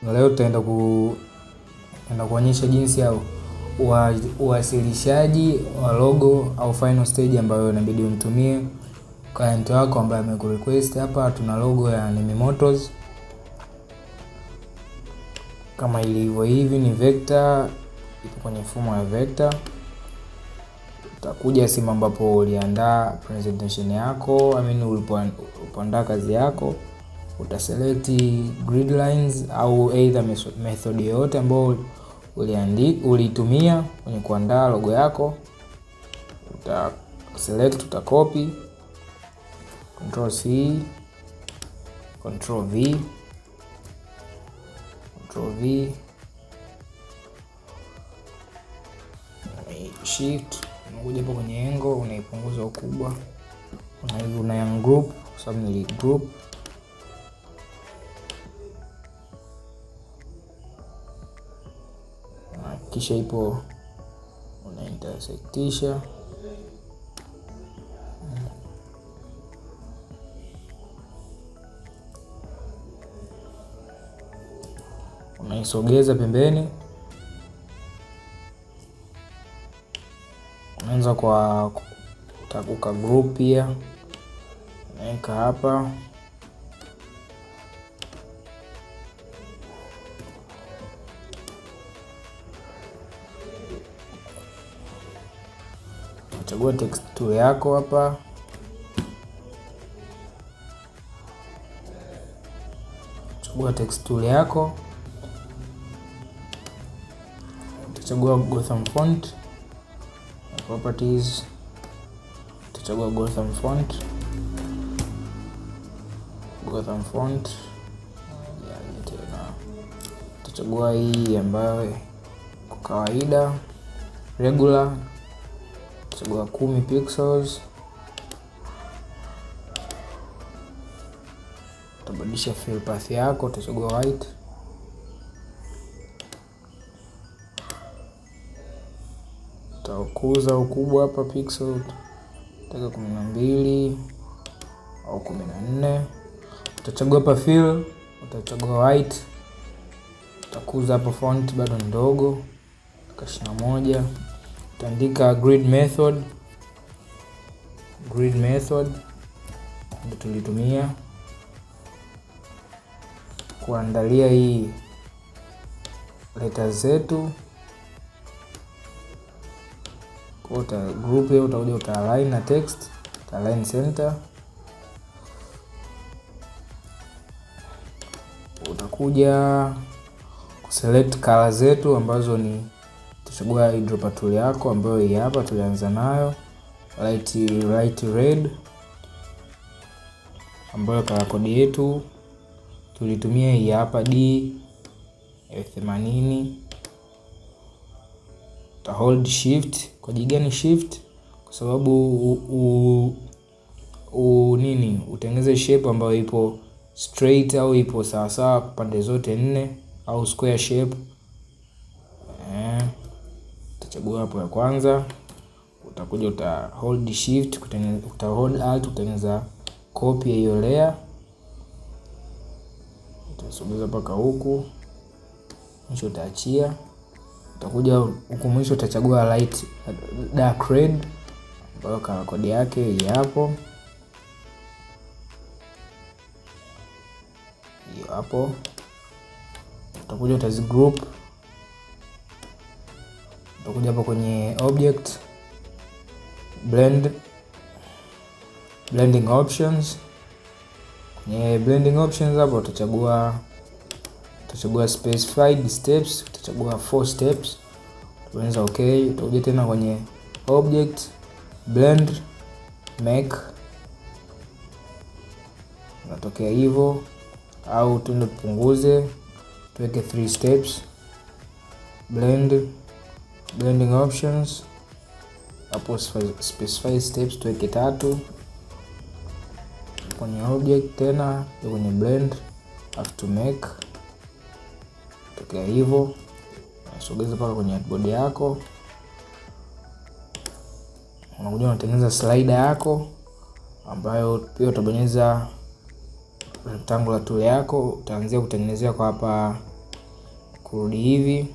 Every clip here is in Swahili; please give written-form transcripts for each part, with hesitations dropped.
Leo tutaenda kuonyesha jinsi ya uwasilishaji wa logo au final stage ambayo inabidi umtumie client wako ambaye amekurequest. Hapa tuna logo ya Nimi Motors kama ilivyo hivi, ni vector, ipo kwenye mfumo wa vector. Utakuja simu ambapo uliandaa presentation yako, ulipoandaa kazi yako, utaselect grid lines au either method yoyote ambayo ulitumia kwenye kuandaa logo yako. Utaselect, utacopy, Ctrl C, Ctrl V, Ctrl V, Shift, unakuja hapo kwenye engo, unaipunguza ukubwa, una group kwa sababu ni group. Kisha ipo una intersectisha, unaisogeza pembeni. Unaanza kwa utakuka group pia, naweka hapa, chagua text tool yako hapa, chagua text tool yako, utachagua Gotham font, properties, utachagua Gotham font, tena utachagua hii ambayo kwa kawaida regular, utachagua 10 pixels, utabadilisha fill path yako, utachagua white, utakuza ukubwa hapa pixel, utaweka 12 au 14, utachagua hapa fill, utachagua white, utakuza hapa font bado ndogo kwa 21, utaandika grid method ndio tulitumia kuandalia hii letters zetu. Kwa group hiyo utakuja utalign na text, utalign center, utakuja kuselect color zetu ambazo ni, utachagua eyedropper tool yako ambayo hii hapa tulianza nayo, light red ambayo color code yetu tulitumia hii hapa D80. uta hold shift. Kwa gani shift? Kwa sababu utengeneze shape ambayo ipo straight au ipo sawa sawa pande zote 4 au square shape. Utachagua hapo ya kwanza, utakuja uta hold shift, uta hold alt kutengeneza copy ya hiyo layer. Utasogeza mpaka huku, mwisho utaachia. Utakuja huku mwisho utachagua dark red ambayo color code yake hii hapo. Hiyo hapo. Utakuja utazigroup. Utakuja hapo kwenye object, blending options. Kwenye blending options hapo utachagua specified steps, utachagua 4 steps, utabonyeza okay. Utakuja tena kwenye object, blend, make, unatokea hivyo, au tuende tupunguze tuweke 3 steps, blending options, hapo specified steps tuweke 3. Kwenye object tena kwenye blend, have to make, tokea hivyo, unasogeza paka kwenye artboard yako. Unakuja unatengeneza slider yako ambayo pia utabonyeza rectangular tool yako, utaanzia kutengenezea kwa hapa kurudi hivi,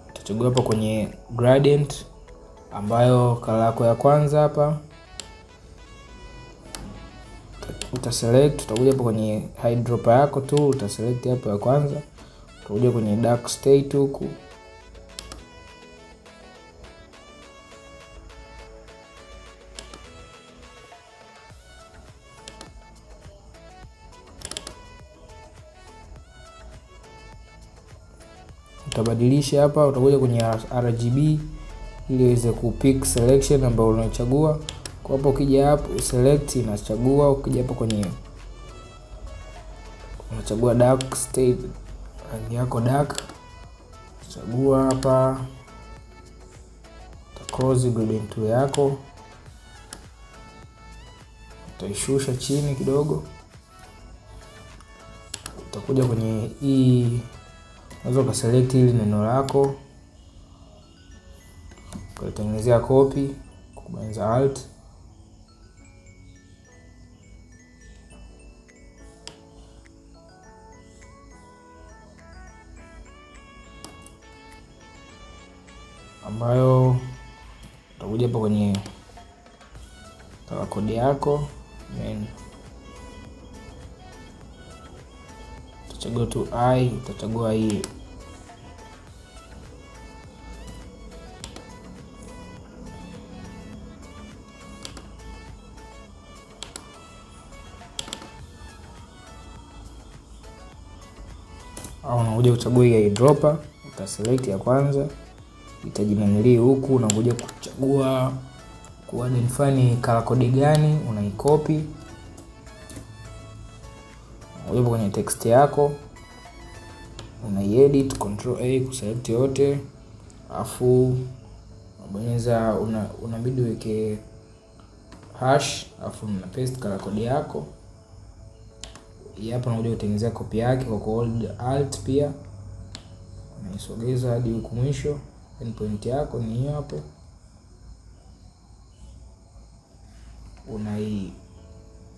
utachagua hapa kwenye gradient ambayo kala yako ya kwanza hapa utaselect. Utakuja hapa kwenye eyedropper yako tu utaselect hapo ya kwanza, utakuja kwenye dark state huku, utabadilisha hapa, utakuja kwenye RGB ili iweze kupick selection ambayo unachagua. Kwa hapo ukija hapo select inachagua, ukija hapo kwenye unachagua dark state, rangi yako dark, chagua hapa, close gradient tool yako, utaishusha chini kidogo, utakuja kwenye hii, unaweza ukaselect hili neno lako ukatengenezea copy, kubonyeza alt, ambayo utakuja hapa kwenye color code yako, utachagua tu utachagua hii au unakuja kuchagua hii eyedropper, utaselect ya kwanza, itajinanili huku, unakuja kuchagua kuidentify ni color code gani, unaicopy, unakuja kwenye text yako, unaiedit, control A kuselect yote, afu unabonyeza, unabidi uweke hash, afu una paste color code yako. Hapa unakuja kutengenezea copy yake kwa hold alt, pia unaisogeza hadi huku mwisho. Endpoint yako ni hiyo hapo,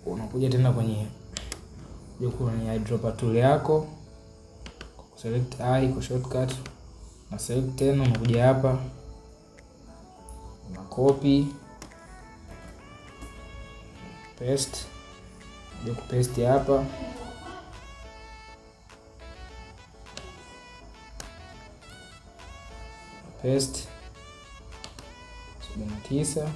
unakuja tena kwenye eyedropper tool yako, select kwa shortcut, na select tena, unakuja hapa una copy paste, ndio kupaste hapa, paste 79,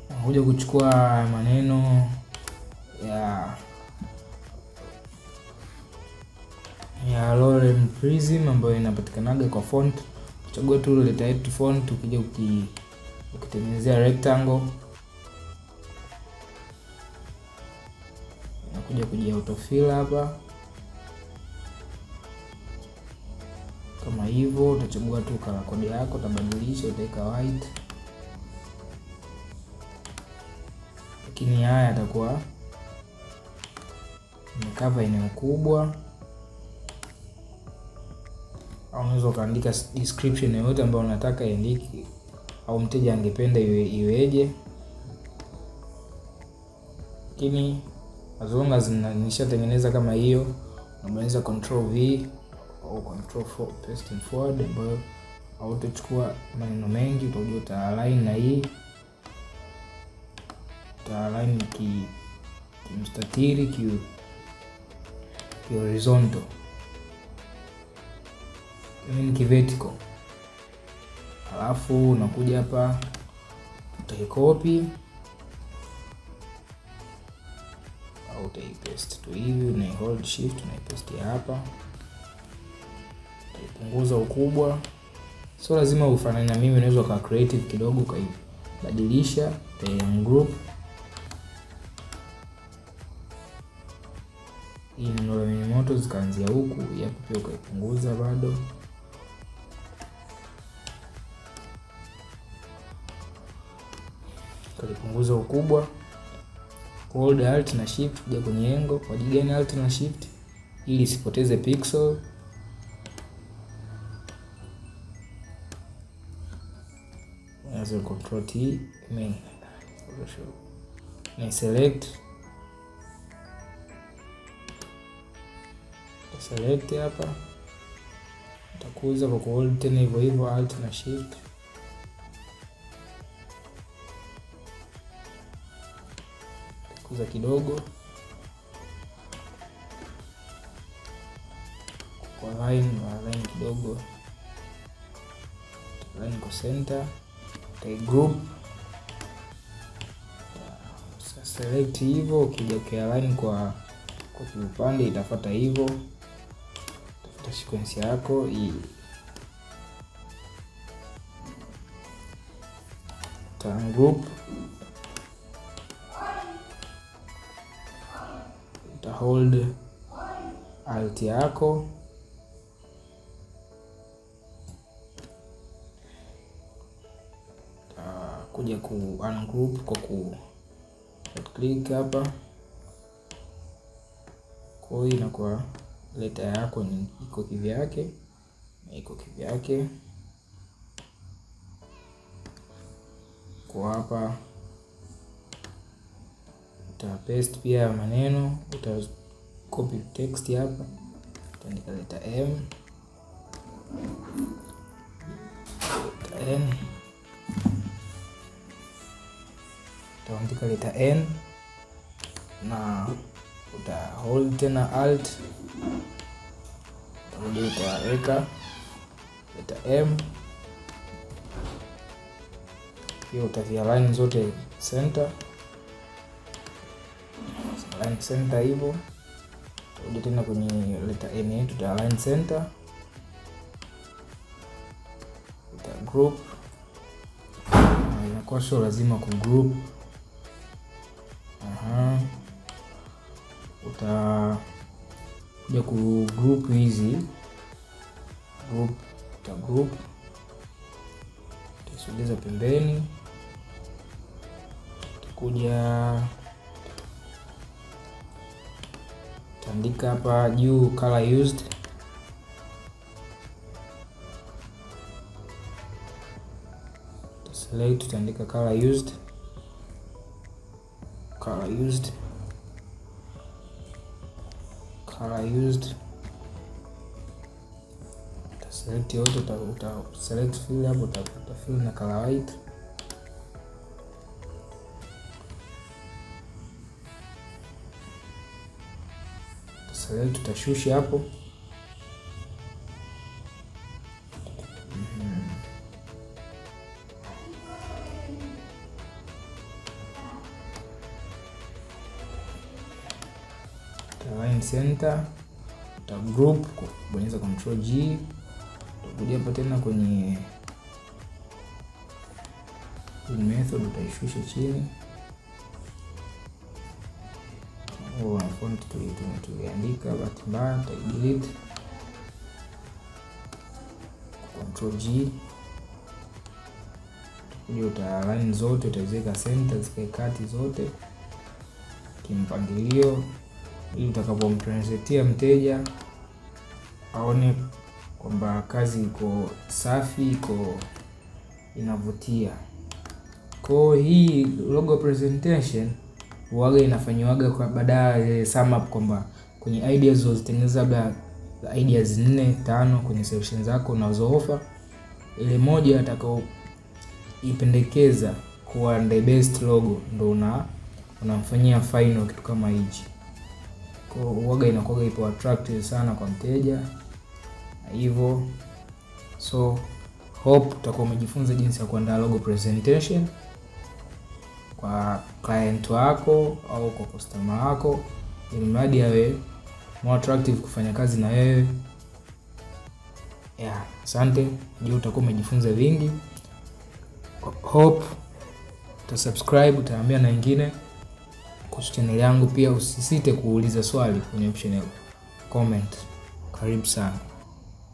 nakuja kuchukua maneno ya Lorem Prism ambayo inapatikanaga kwa font, uchagua tu leta yetu font, ukija ukitengenezea rectangle, unakuja kujia autofill hapa kama hivyo, utachagua tu color code yako, utabadilisha, utaweka white, lakini haya yatakuwa cover eneo kubwa, au unaweza ukaandika description yoyote ambayo unataka iandike au mteja angependa iweje, lakini as long as nishatengeneza kama hiyo, unaweza control V au control paste and forward, ambayo hautachukua maneno mengi, utakuja utaalign na hii, utaalign kimstatili, ki horizontal, ki vertical. Alafu unakuja hapa utaicopy au utaipaste tu hivi, una hold shift unaipaste hapa, utaipunguza ukubwa, sio lazima ufanane na mimi, unaweza ka creative kidogo ukaibadilisha, group hii ndio mini moto zikaanzia huku, hapo pia ukaipunguza bado, ukaipunguza ukubwa, hold alt na shift kuja kwenye engo. Kwa ajili gani alt na shift? Ili isipoteze pixel. nazo control T main Photoshop, na select hapa, utakuza kwa hold tena hivyo hivyo alt na shift, kuza kidogo kwa line kidogo, line kwa center, group select hivyo. Ukija kwa line kwa upande itafuata hivyo, tafuta sequence yako hii, turn group, uta hold alt yako, kuja ku ungroup kwa ku click hapa, kwa hiyo inakuwa leta yako ni iko kivyake na iko kivyake. Kwa hapa uta paste pia maneno, uta copy text hapa, utaandika leta M, leta N, utaandika leta N na uta hold tena alt, utaweka leta M, hiyo utavia line zote center, line center hivyo. Rudi tena kwenye leta N yetu, uta line center, uta group, inakuwa sio lazima ku group. Utakuja ku group hizi group, utasogeza pembeni, utakuja utaandika hapa juu color used, select, utaandika color used, select yote, uta select fill hapo, uta fill na color white, select, utashusha hapo. Line center, uta group kwa kubonyeza control G, utakuja hapa tena kwenye method, utaishusha chini. Na font tuliandika bahati mbaya, uta delete, control G, utakuja uta line zote utaziweka center, zikae kati zote kimpangilio, ili utakapompresentia mteja aone kwamba kazi iko safi, iko inavutia. Kwa hii logo presentation huaga inafanywaga kwa baadaye sum up, kwamba kwenye ideas uzitengeneza labda ideas 4-5 kwenye solution zako unazo-offer, ile moja atakao ipendekeza kuwa the best logo ndo unamfanyia final kitu kama hichi. Kwa huaga inakuwa ipo attractive sana kwa mteja hivyo. So hope utakuwa umejifunza jinsi ya kuandaa logo presentation kwa client wako au kwa customer wako, ili mradi awe more attractive kufanya kazi na wewe. Asante. Juu utakuwa umejifunza vingi. Hope utasubscribe, utaambia na wengine kuhusu channel yangu. Pia usisite kuuliza swali kwenye option ya comment. Karibu sana.